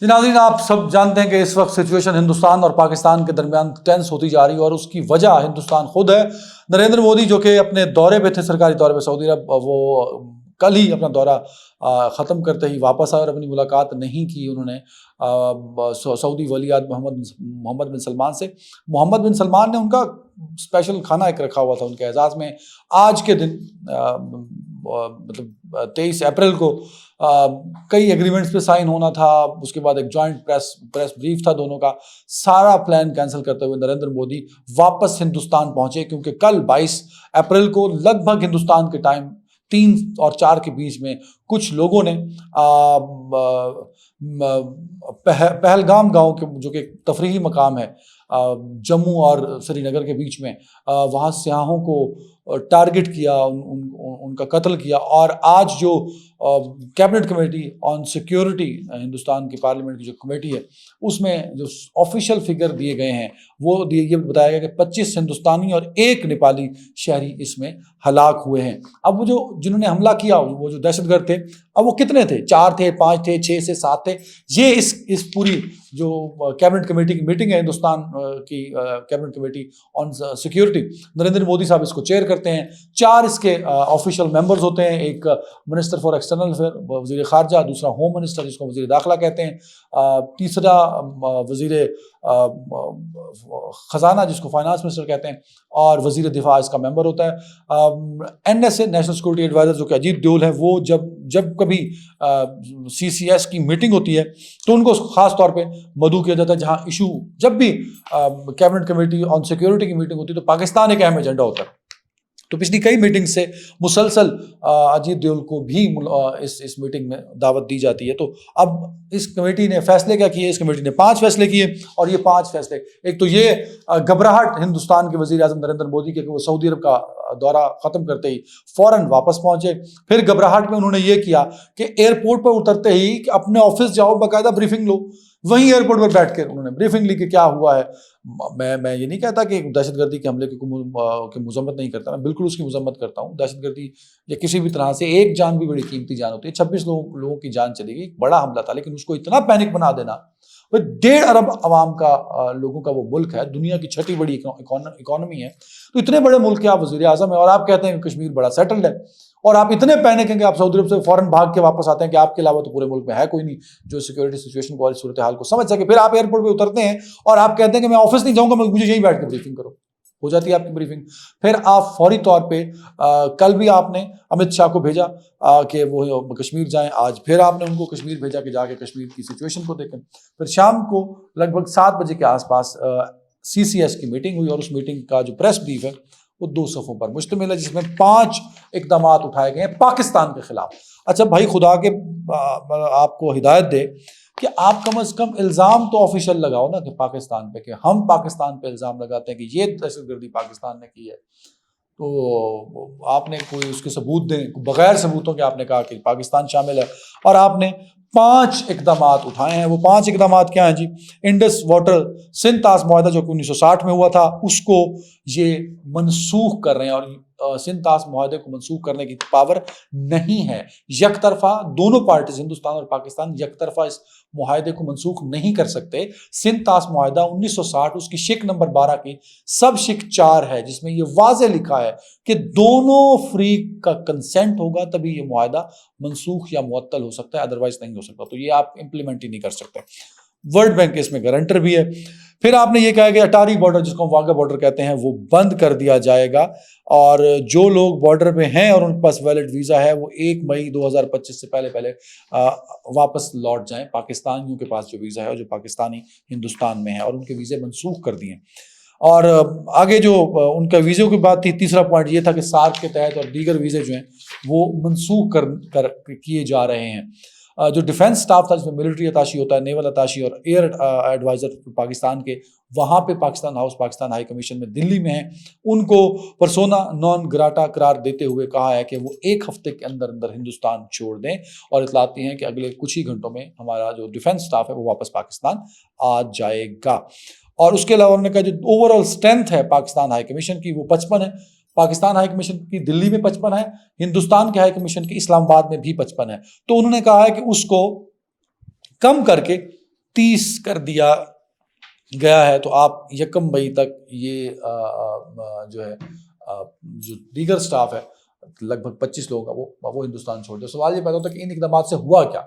जी नाज़रीन, आप सब जानते हैं कि इस वक्त सिचुएशन हिंदुस्तान और पाकिस्तान के दरमियान टेंस होती जा रही है और उसकी वजह हिंदुस्तान खुद है। नरेंद्र मोदी जो कि अपने दौरे पे थे, सरकारी दौरे पे सऊदी अरब, वो कल ही अपना दौरा ख़त्म करते ही वापस आए और अपनी मुलाकात नहीं की उन्होंने सऊदी वलीअहद मोहम्मद बिन सलमान से। मोहम्मद बिन सलमान ने उनका स्पेशल खाना एक रखा हुआ था उनके एजाज़ में। आज के दिन मतलब 23 अप्रैल को कई एग्रीमेंट्स पे साइन होना था। उसके बाद एक जॉइंट प्रेस ब्रीफ था दोनों का। सारा प्लान कैंसिल करते हुए नरेंद्र मोदी वापस हिंदुस्तान पहुंचे, क्योंकि कल 22 अप्रैल को लगभग हिंदुस्तान के टाइम 3 और 4 के बीच में कुछ लोगों ने पहलगाम गांव के, जो कि एक तफरीही मकाम है जम्मू और श्रीनगर के बीच में, वहाँ सियाहों को टारगेट किया, उनका कत्ल किया। और आज जो cabinet committee on security, Hindustan की पार्लियामेंट की जो कमेटी है, उसमें जो ऑफिशियल फिगर दिए गए हैं वो ये बताया गया कि 25 हिंदुस्तानी और 1 नेपाली शहरी इसमें हलाक हुए हैं। अब वो जो जिन्होंने हमला किया, वो जो दहशतगर्द थे, अब वो कितने थे? 4 थे, 5 थे, 6 से 7 थे। ये इस पूरी जो कैबिनेट कमेटी की मीटिंग है, हिंदुस्तान की cabinet committee on security, Narendra Modi साहब इसको चेयर करते हैं। 4 इसके ऑफिशियल मेंबर्स होते हैं। एक मिनिस्टर फॉर एक्सटर्नल अफेयर, वजीर खारजा, दूसरा होम मिनिस्टर जिसको वजीर दाखिला कहते हैं, तीसरा वजीर खजाना जिसको फाइनेंस मिनिस्टर कहते हैं, और वजीर दिफा इसका मेंबर होता है। NSA नेशनल सिक्योरिटी एडवाइजर जो कि अजीत डोल है, वो जब कभी CCS की मीटिंग होती है तो उनको खास तौर पे मदऊ किया जाता है। जहां इशू, जब भी कैबिनेट कमेटी ऑन सिक्योरिटी की मीटिंग होती है तो पाकिस्तान एक अहम एजेंडा होता है। तो पिछली कई मीटिंग से मुसलसल अजीत डोल को भी इस मीटिंग में दावत दी जाती है। तो अब इस कमेटी ने फैसले क्या किए? इस कमेटी ने 5 फैसले किए, और ये 5 फैसले, एक तो ये घबराहट हिंदुस्तान के वजीर आजम नरेंद्र मोदी के, वो सऊदी अरब का दौरा खत्म करते ही फौरन वापस पहुंचे। फिर घबराहट में उन्होंने ये किया कि एयरपोर्ट पर उतरते ही कि अपने ऑफिस जाओ, बाकायदा ब्रीफिंग लो। वहीं एयरपोर्ट पर बैठकर उन्होंने ब्रीफिंग ली कि क्या हुआ है। मैं ये नहीं कहता कि दहशतगर्दी के हमले की मजम्मत नहीं करता, मैं बिल्कुल उसकी मजम्मत करता हूँ। दहशतगर्दी या किसी भी तरह से एक जान भी बड़ी कीमती जान होती है। 26 लोगों की जान चली गई, बड़ा हमला था, लेकिन उसको इतना पैनिक बना देना। 1.5 अरब आवाम का, लोगों का वो मुल्क है, दुनिया की 6ठी बड़ी इकोनॉमी है। तो इतने बड़े मुल्क के आप वजीर आजम है और आप कहते हैं कि कश्मीर बड़ा सेटल्ड है, और आप इतने पैनिक हैं कि आप सऊदी अरब से फौरन भाग के वापस आते हैं कि आपके अलावा तो पूरे मुल्क में है कोई नहीं जो सिक्योरिटी सिचुएशन को और सूरत हाल को समझ सके। फिर आप एयरपोर्ट पे उतरते हैं और आप कहते हैं कि मैं ऑफिस नहीं जाऊंगा, मुझे यहीं बैठ के ब्रीफिंग करो। हो जाती है आपकी ब्रीफिंग। फिर आप फौरी तौर पे कल भी आपने अमित शाह को भेजा कि वो कश्मीर जाएं। आज फिर आपने उनको कश्मीर भेजा कि जाके कश्मीर की सिचुएशन को देखें। फिर शाम को लगभग 7 बजे के आसपास CCS की मीटिंग हुई, और उस मीटिंग का जो प्रेस ब्रीफ है वो 2 सफ़ों पर मुश्तमिल है, जिसमें 5 इकदाम उठाए गए हैं पाकिस्तान के खिलाफ। अच्छा भाई, खुदा के आपको हिदायत दे कि आप कम से कम इल्ज़ाम तो ऑफिशियल लगाओ ना, कि पाकिस्तान पे, कि हम पाकिस्तान पे इल्ज़ाम लगाते हैं कि ये दहशतगर्दी पाकिस्तान ने की है, तो आपने कोई उसके सबूत दें। बगैर सबूतों के आपने कहा कि पाकिस्तान शामिल है, और आपने 5 इकदाम उठाए हैं। वो 5 इकदाम क्या हैं जी? इंडस वाटर सिंध तास मुआहदा जो कि 1960 में हुआ था, उसको ये मनसूख कर रहे हैं, और सिंध तास मुआहदे को मनसूख करने की पावर नहीं है। यकतरफा दोनों पार्टीज, हिंदुस्तान और पाकिस्तान, यकतरफा इस मुआहदे को मनसूख नहीं कर सकते। सिंध तास मुआहदा 1960, उसकी शिक नंबर 12 की सब शिक 4 है, जिसमें ये वाज़े लिखा है कि दोनों फ्री का कंसेंट होगा तभी ये मुआहदा मनसूख या मुअत्तल हो सकता है, अदरवाइज नहीं हो सकता। तो ये आप इंप्लीमेंट ही नहीं कर सकते। वर्ल्ड बैंक इसमें गारंटर भी है। फिर आपने ये कहा कि अटारी बॉर्डर, जिसको वाघा बॉर्डर कहते हैं, वो बंद कर दिया जाएगा, और जो लोग बॉर्डर पे हैं और उनके पास वैलिड वीज़ा है वो 1 मई 2025 से पहले वापस लौट जाएं। पाकिस्तानियों के पास जो वीज़ा है, जो पाकिस्तानी हिंदुस्तान में है, और उनके वीज़े मनसूख कर दिए। और आगे जो उनका वीज़े की बात थी, तीसरा पॉइंट ये था कि सार्क के तहत और दीगर वीज़े जो हैं वो मनसूख किए जा रहे हैं। जो डिफेंस स्टाफ था, जिसमें मिलिट्री अताशी होता है, नेवल अताशी और एयर एडवाइज़र पाकिस्तान के, वहाँ पे Pakistan house, Pakistan high commission में दिल्ली में है, उनको परसोना नॉन ग्राटा करार देते हुए कहा है कि वो 1 हफ्ते के अंदर अंदर हिंदुस्तान छोड़ दें, और इतलाती हैं कि अगले कुछ ही घंटों में हमारा जो डिफेंस स्टाफ है वो वापस पाकिस्तान आ जाएगा। और उसके अलावा उन्होंने कहा जो ओवरऑल स्ट्रेंथ है पाकिस्तान हाई कमीशन की वो 55 है। पाकिस्तान हाई कमीशन की दिल्ली में 55 है, हिंदुस्तान के हाई कमीशन की इस्लामाबाद में भी 55 है। तो उन्होंने कहा है कि उसको कम करके 30 कर दिया गया है, तो आप 1 मई तक ये जो है जो दीगर स्टाफ है लगभग 25 लोगों का वो हिंदुस्तान छोड़ दे। सवाल ये पैदा होता है कि इन इकदाम से हुआ क्या,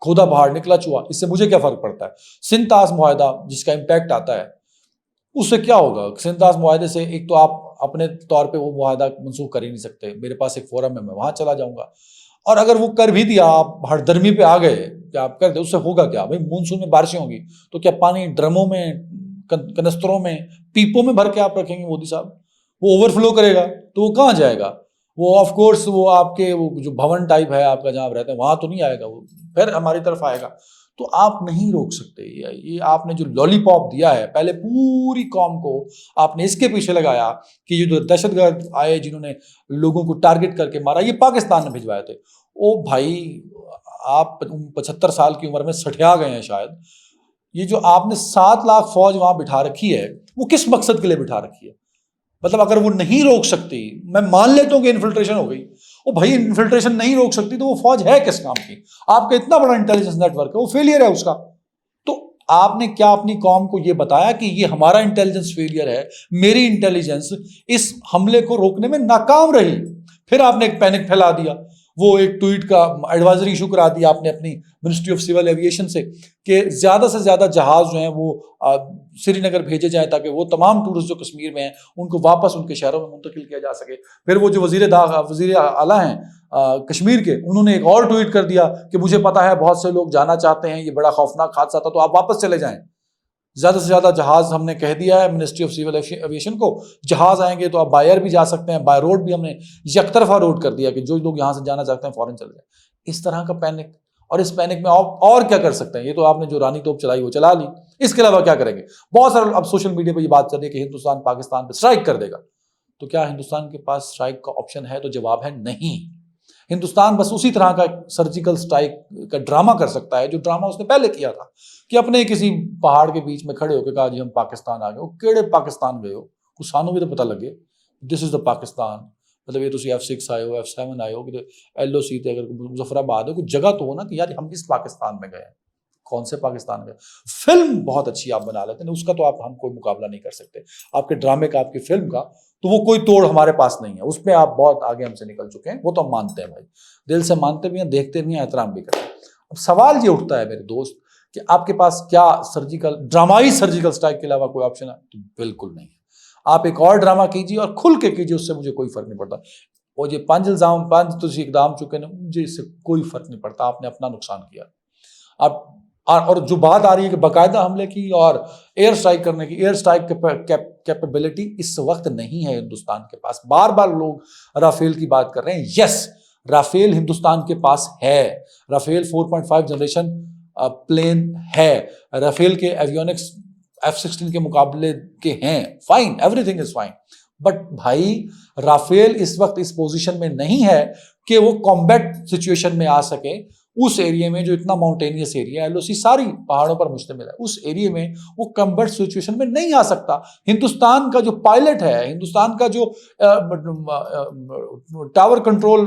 खोदा बाहर निकला चुहा, इससे मुझे क्या फर्क पड़ता है। सिंध-तास मुआहदा जिसका इम्पैक्ट आता है उससे क्या होगा। सिंध-तास मुआहदे से एक तो आप अपने तौर पे वो मुआहदा मनसूख कर ही नहीं सकते, मेरे पास एक फोरम है, मैं वहां चला जाऊंगा। और अगर वो कर भी दिया, आप हड़दर्मी पे आ गए कि आप कर दे, उससे होगा क्या भाई। मानसून में बारिशें होंगी तो क्या पानी ड्रमों में, कनस्तरों में, पीपों में भर के आप रखेंगे मोदी साहब? वो ओवरफ्लो करेगा तो वो कहाँ जाएगा? वो ऑफ कोर्स वो आपके वो जो भवन टाइप है आपका जहाँ आप रहते हैं वहां तो नहीं आएगा, वो फिर हमारी तरफ आएगा। तो आप नहीं रोक सकते। ये आपने जो लॉलीपॉप दिया है, पहले पूरी कौम को आपने इसके पीछे लगाया कि ये जो दहशतगर्द आए जिन्होंने लोगों को टारगेट करके मारा, ये पाकिस्तान ने भिजवाए थे। ओ भाई, आप 75 साल की उम्र में सठिया गए हैं शायद। ये जो आपने 7 लाख फौज वहां बिठा रखी है, वो किस मकसद के लिए बिठा रखी है? मतलब अगर वो नहीं रोक सकती, मैं मान लेता हूं कि इन्फिल्ट्रेशन हो गई, ओ भाई इन्फिल्ट्रेशन नहीं रोक सकती तो वो फौज है किस काम की? आपका इतना बड़ा इंटेलिजेंस नेटवर्क है, वो फेलियर है उसका। तो आपने क्या अपनी कौम को ये बताया कि ये हमारा इंटेलिजेंस फेलियर है, मेरी इंटेलिजेंस इस हमले को रोकने में नाकाम रही? फिर आपने एक पैनिक फैला दिया, वो एक ट्वीट का एडवाइजरी इशू करा दिया आपने अपनी मिनिस्ट्री ऑफ सिविल एविएशन से कि ज्यादा से ज्यादा जहाज जो हैं वो श्रीनगर भेजे जाएं ताकि वो तमाम टूरिस्ट जो कश्मीर में हैं उनको वापस उनके शहरों में मुंतकिल किया जा सके। फिर वो जो वजीर आला हैं कश्मीर के, उन्होंने एक और ट्वीट कर दिया कि मुझे पता है बहुत से लोग जाना चाहते हैं, ये बड़ा खौफनाक हादसा था, तो आप वापस चले जाएं। ज्यादा से ज्यादा जहाज हमने कह दिया है मिनिस्ट्री ऑफ सिविल एविएशन को, जहाज आएंगे तो आप बाय एयर भी जा सकते हैं, बाय रोड भी हमने यकतरफा रोड कर दिया कि जो लोग यहां से जाना चाहते हैं फौरन चले जाए। इस तरह का पैनिक, और इस पैनिक में और क्या कर सकते हैं? ये तो आपने जो रानी तोप चलाई वो चला ली, इसके अलावा क्या करेंगे? बहुत सारे अब सोशल मीडिया पर ये बात चल रही है कि हिंदुस्तान पाकिस्तान पर स्ट्राइक कर देगा। तो क्या हिंदुस्तान के पास स्ट्राइक का ऑप्शन है? तो जवाब है नहीं। हिंदुस्तान बस उसी तरह का सर्जिकल स्ट्राइक का ड्रामा कर सकता है जो ड्रामा उसने पहले किया था कि अपने किसी पहाड़ के बीच में खड़े होकर कहा जी हम पाकिस्तान आ गए। वो केड़े पाकिस्तान गए हो? कुछ सानू भी तो पता लगे दिस इज द पाकिस्तान। मतलब ये तुम F6 आए हो, F7 आए हो, कि LOC थे, अगर मुजफ्फराबाद हो, कुछ जगह तो हो ना कि यार हम इस पाकिस्तान में गए। कौन से पाकिस्तान गए? फिल्म बहुत अच्छी आप बना लेते हैं, उसका तो आप हम कोई मुकाबला नहीं कर सकते। आपके ड्रामे का, आपकी फिल्म का तो वो कोई तोड़ हमारे पास नहीं है, उसमें आप बहुत आगे हमसे निकल चुके हैं, वो तो हम मानते हैं भाई, दिल से मानते भी हैं, देखते भी हैं, एहतराम भी करते हैं। अब सवाल ये उठता है मेरे दोस्त कि आपके पास क्या ड्रामाई सर्जिकल स्ट्राइक के अलावा कोई ऑप्शन है? तो बिल्कुल नहीं है। आप एक और ड्रामा कीजिए और खुल के कीजिए, उससे मुझे कोई फर्क नहीं पड़ता। और ये 5 तुझे इकदाम चुके ना, मुझे इससे कोई फर्क नहीं पड़ता। आपने अपना नुकसान किया। आप और जो बात आ रही है कि बाकायदा हमले की और एयर स्ट्राइक करने की, एयर स्ट्राइक कैपेबिलिटी इस वक्त नहीं है हिंदुस्तान के पास। बार बार लोग राफेल की बात कर रहे हैं। यस, राफेल हिंदुस्तान के पास है। राफेल 4.5 जनरेशन प्लेन है। राफेल के एवियोनिक्स F-16 के मुकाबले के हैं। Fine, everything is fine. But भाई राफेल इस वक्त इस पोजीशन में नहीं है कि वो कॉम्बैट सिचुएशन में आ सके। उस एरिया में जो इतना माउंटेनियस एरिया है, LOC सारी पहाड़ों पर मुश्तमिल है, उस एरिया में वो कॉम्बैट सिचुएशन में नहीं आ सकता। हिंदुस्तान का जो पायलट है, हिंदुस्तान का जो टावर कंट्रोल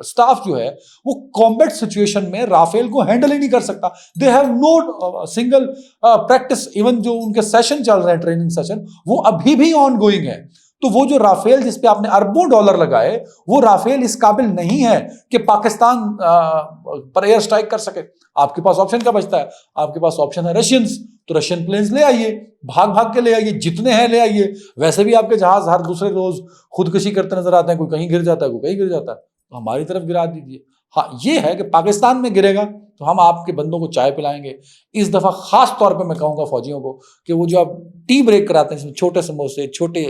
स्टाफ जो है, वो कॉम्बैट सिचुएशन में राफेल को हैंडल ही नहीं कर सकता। They have no single practice. Even जो उनके सेशन चल रहे हैं, ट्रेनिंग सेशन, वो अभी भी ऑन गोइंग है। तो वो जो राफेल जिस पे आपने अरबों डॉलर लगाए, वो राफेल इस काबिल नहीं है कि पाकिस्तान पर एयर स्ट्राइक कर सके। आपके पास ऑप्शन क्या बचता है? आपके पास ऑप्शन है रशियंस। तो रशियन प्लेन्स ले आइए, भाग भाग के ले आइए, जितने हैं ले आइए। वैसे भी आपके जहाज हर दूसरे रोज खुदकुशी करते नजर आते हैं, कोई कहीं गिर जाता है, कोई कहीं गिर जाता है। तो हमारी तरफ गिरा दीजिए। हाँ, ये है कि पाकिस्तान में गिरेगा तो हम आपके बंदों को चाय पिलाएंगे। इस दफा खास तौर पे मैं कहूंगा फौजियों को कि वो जो आप टी ब्रेक कराते हैं, इसमें छोटे समोसे, छोटे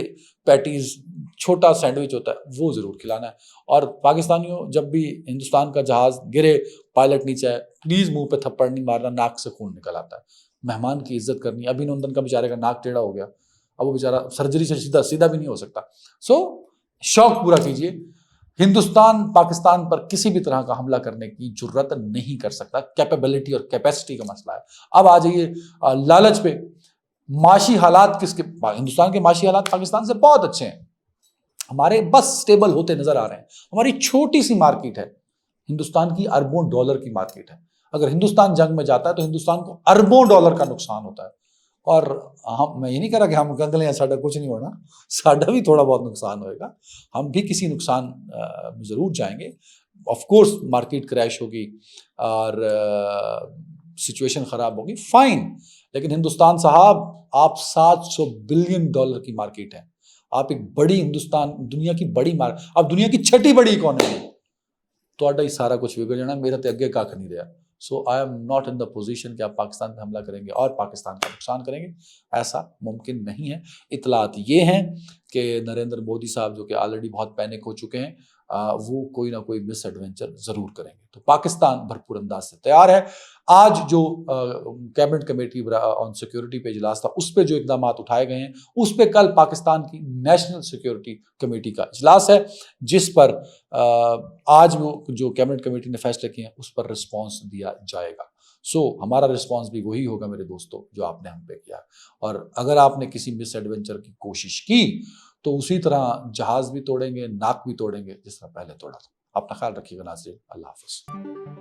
पैटीज, छोटा सैंडविच होता है, वो जरूर खिलाना है। और पाकिस्तानियों, जब भी हिंदुस्तान का जहाज गिरे, पायलट नीचे आए, प्लीज मुंह पे थप्पड़ नहीं मारना, नाक से खून निकल आता है। मेहमान की इज्जत करनी। अभिनंदन का बेचारे का नाक टेढ़ा हो गया, अब वो बेचारा सर्जरी से सीधा भी नहीं हो सकता। सो शौक पूरा कीजिए। हिंदुस्तान पाकिस्तान पर किसी भी तरह का हमला करने की जुर्रत नहीं कर सकता। कैपेबिलिटी और कैपेसिटी का मसला है। अब आ जाइए लालच पे। माशी हालात किसके? हिंदुस्तान के माशी हालात पाकिस्तान से बहुत अच्छे हैं, हमारे बस स्टेबल होते नजर आ रहे हैं। हमारी छोटी सी मार्केट है, हिंदुस्तान की अरबों डॉलर की मार्केट है। अगर हिंदुस्तान जंग में जाता है तो हिंदुस्तान को अरबों डॉलर का नुकसान होता है। और हम, मैं ये नहीं कह रहा कि हम कंगले हैं, साडा कुछ नहीं होना, साडा भी थोड़ा बहुत नुकसान होएगा, हम भी किसी नुकसान में जरूर जाएंगे। ऑफ कोर्स मार्केट क्रैश होगी और सिचुएशन खराब होगी, फाइन, लेकिन हिंदुस्तान साहब, आप 700 बिलियन डॉलर की मार्केट है, आप एक बड़ी हिंदुस्तान, दुनिया की बड़ी मार्केट, आप दुनिया की छठी बड़ी इकोनॉमी है, तो ही सारा कुछ बिगड़ जाना, मेरा तो अगे कख नहीं रहा। So I am not in the position कि आप पाकिस्तान पे हमला करेंगे और पाकिस्तान का नुकसान करेंगे, ऐसा मुमकिन नहीं है। इतलात ये हैं कि नरेंद्र मोदी साहब, जो कि ऑलरेडी बहुत पैनिक हो चुके हैं, वो कोई ना कोई मिस एडवेंचर जरूर करेंगे। तो पाकिस्तान भरपूर अंदाज से तैयार है। आज जो कैबिनेट कमेटी ऑन सिक्योरिटी पे इजलास था, उस पर जो इकदाम उठाए गए हैं, उस पर कल पाकिस्तान की नेशनल सिक्योरिटी कमेटी का इजलास है, जिस पर आज वो जो कैबिनेट कमेटी ने फैसले किए हैं उस पर रिस्पॉन्स दिया जाएगा। सो हमारा रिस्पॉन्स भी वही होगा मेरे दोस्तों, जो आपने हम पे किया। और अगर आपने किसी मिस एडवेंचर की कोशिश की तो उसी तरह जहाज भी तोड़ेंगे, नाक भी तोड़ेंगे, जिस तरह पहले तोड़ा था। अपना ख्याल रखिएगा नाज़रीन, अल्लाह हाफ़िज़।